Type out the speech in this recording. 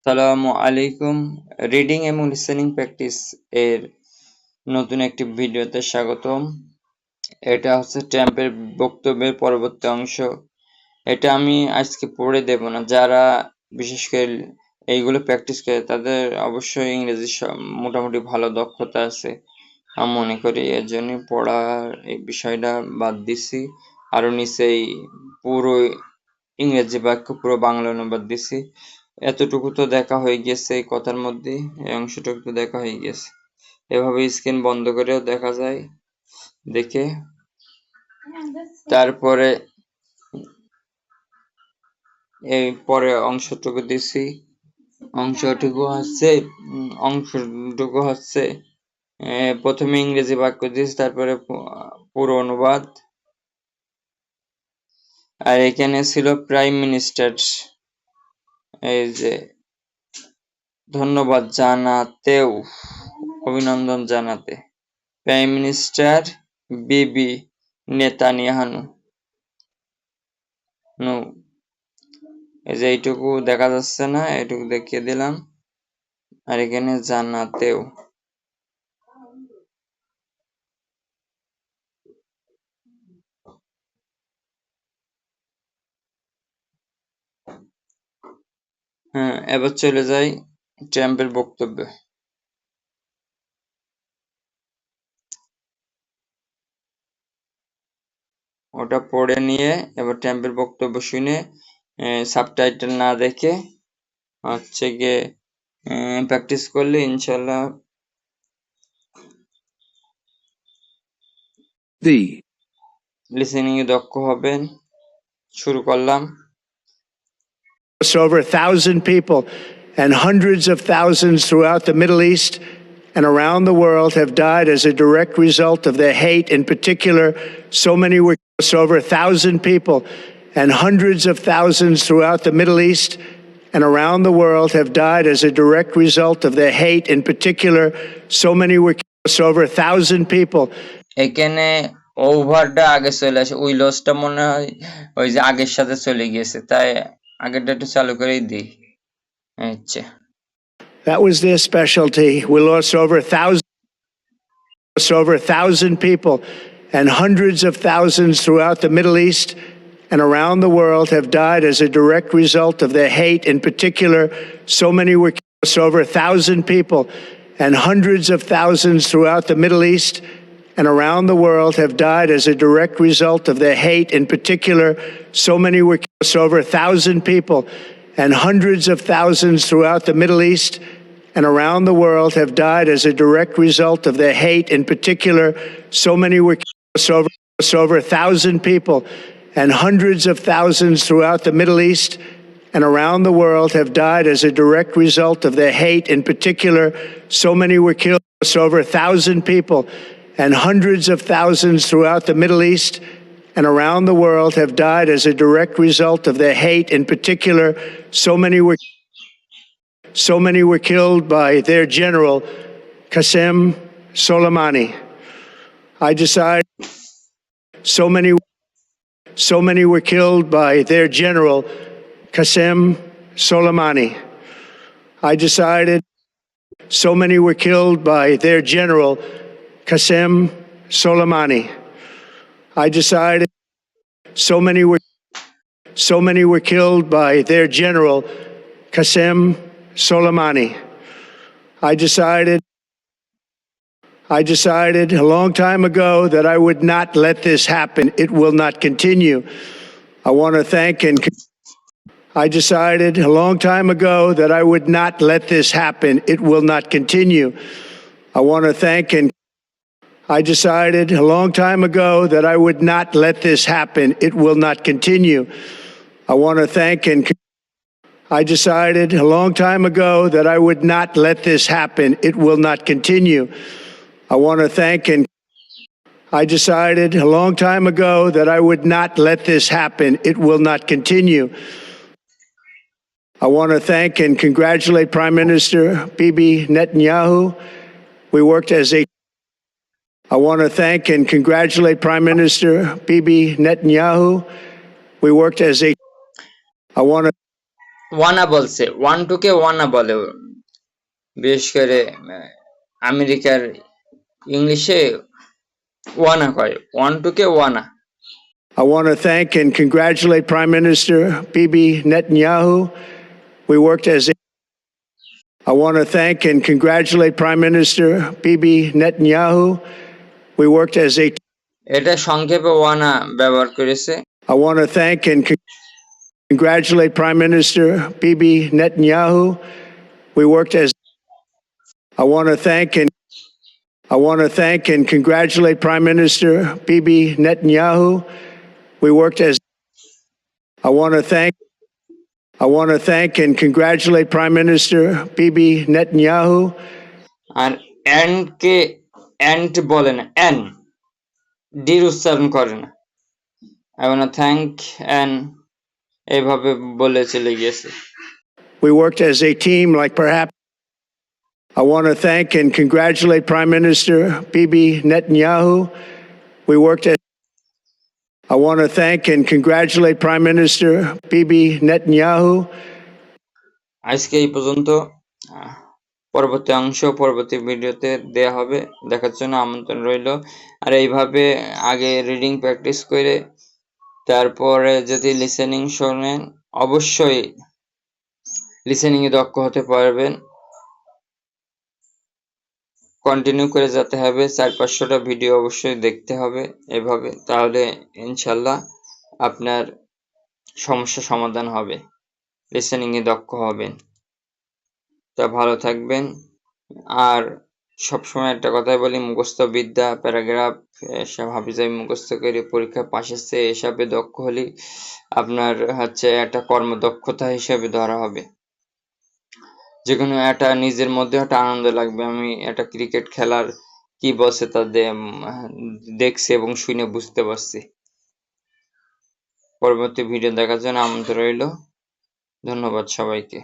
আসসালামু আলাইকুম। রিডিং এবং লিসেনিং প্র্যাকটিস এর নতুন একটি ভিডিওতে স্বাগতম। এটা হচ্ছে ট্রাম্পের বক্তব্যের পরবর্তী অংশ। এটা আমি আজকে পড়ে দেব না। যারা বিশেষ করে এইগুলো প্র্যাকটিস করে তাদের অবশ্যই ইংরেজি মোটামুটি ভালো দক্ষতা আছে আমি মনে করি। এর জন্য পড়ার এই বিষয়টা বাদ দিছি। আরো নিচেই পুরো ইংরেজি বাক্য পুরো বাংলা অনুবাদ দিছি। এতটুকু তো দেখা হয়ে গেছে এই কথার মধ্যে, এই অংশটুকু তো দেখা হয়ে গেছে। এভাবে স্ক্রিন বন্ধ করেও দেখা যায় দেখে। তারপরে এই পরে অংশটুকু দিছি। অংশটুকু হচ্ছে প্রথমে ইংরেজি বাক্য দিয়েছি, তারপরে পুরো অনুবাদ। আর এখানে ছিল প্রাইম মিনিস্টার, এই যে ধন্যবাদ জানাতেও, অভিনন্দন জানাতে, প্রাইম মিনিস্টার বিবি নেতানিয়াহু। এই যে এইটুকু দেখা যাচ্ছে না, এইটুকু দেখিয়ে দিলাম। আর এখানে জানাতেও, হ্যাঁ। এবার চলে যাই ট্রাম্পের বক্তব্যে। ওটা পড়ে নিয়ে এবার ট্রাম্পের বক্তব্য শুনে সাবটাইটেল না দেখে হচ্ছে গিয়ে প্র্যাকটিস করলে ইনশাল্লাহ লিসেনিং এ দক্ষ হবেন। শুরু করলাম। Over 1,000 people and hundreds of thousands throughout the Middle East and around the world have died as a direct result of their hate. In particular, so many were over 1,000 people and hundreds of thousands throughout the Middle East and around the world have died as a direct result of their hate. In particular, so many were over 1,000 people. এখানে ওভারটা আগে চলে আসে, ওই লসটা মনে হয় ওই যে আগের সাথে চলে গিয়েছে, তাই আগেরটা একটু চালু করেই দিই। আচ্ছা, that was their specialty. We lost over 1,000 people and hundreds of thousands throughout the Middle East and around the world have died as a direct result of their hate. In particular, so many were over 1,000 people and hundreds of thousands throughout the Middle East and around the world have died as a direct result of their hate. In particular, so many were over 1,000 people and hundreds of thousands throughout the Middle East and around the world have died as a direct result of their hate. In particular, so many were over 1,000 people and hundreds of thousands throughout the Middle East and around the world have died as a direct result of their hate. In particular, so many were killed, over 1,000 people and hundreds of thousands throughout the Middle East and around the world have died as a direct result of their hate. In particular, so many were killed by their general, Qasem Soleimani. I decide so many were killed by their general, Qasem Soleimani. I decided so many were killed by their general, Qasem Soleimani. I decided so many were killed by their general, Qasem Soleimani. I decided a long time ago that I would not let this happen. It will not continue. I want to thank and I decided a long time ago that I would not let this happen. It will not continue. I want to thank and I decided a long time ago that I would not let this happen. It will not continue. I want to thank and I decided a long time ago that I would not let this happen. It will not continue. I want to thank and I decided a long time ago that I would not let this happen. It will not continue. I want to thank and congratulate Prime Minister Bibi Netanyahu. We worked as a I want to thank and congratulate Prime Minister Bibi Netanyahu. We worked as a I want to ওয়ানা বলছে, 1 2 কে ওয়ানা বলে। বিশেষ করে আমেরিকার ইংলিশে ওয়ানা কয়, 1 2 কে ওয়ানা। I want to thank and congratulate Prime Minister Bibi Netanyahu. We worked as a I want to thank and congratulate Prime Minister Bibi Netanyahu. We worked as a এটা সংক্ষেপে ওয়ানা ব্যবহার করেছে। I want to thank and congratulate Prime Minister Bibi Netanyahu. We worked as I want to thank and congratulate Prime Minister Bibi Netanyahu. We worked as I want to thank and congratulate Prime Minister Bibi Netanyahu. আর and কে and বলে না, N ডির উচ্চারণ করে না। I wanna thank and এইভাবে বলে চলে গিয়েছে। We worked as a team like perhaps I want to thank and congratulate Prime Minister Bibi Netanyahu. We worked as I want to thank and congratulate Prime Minister Bibi Netanyahu. আজকে এই পর্যন্ত। পরবর্তী অংশ পরবর্তী ভিডিওতে দেয়া হবে, দেখার জন্য আমন্ত্রণ রইল। আর এইভাবে আগে রিডিং প্র্যাকটিস করে তারপরে যদি লিসেনিং শোনেন, অবশ্যই লিসেনিং এ দক্ষ হতে পারবেন। কন্টিনিউ করে যেতে হবে, 4-500টা ভিডিও অবশ্যই দেখতে হবে এভাবে, তাহলে ইনশাল্লাহ আপনার সমস্যা সমাধান হবে, লিসেনিং এ দক্ষ হবেন। তা ভালো থাকবেন। আর সবসময় একটা কথাই বলি, মুখস্থ বিদ্যা, প্যারাগ্রাফ এসব হাফিজাবি মুখস্থ করে পরীক্ষা পাশ এসে এসবে দক্ষ হলে আপনার একটা কর্মদক্ষতা হিসেবে ধরা হবে। যেকোনো একটা নিজের মধ্যে একটা আনন্দ লাগবে, আমি একটা ক্রিকেট খেলার কি বলছে তা দেখছি এবং শুনে বুঝতে পারছি। পরবর্তী ভিডিও দেখার জন্য আমন্ত্রণ রইল। ধন্যবাদ সবাইকে।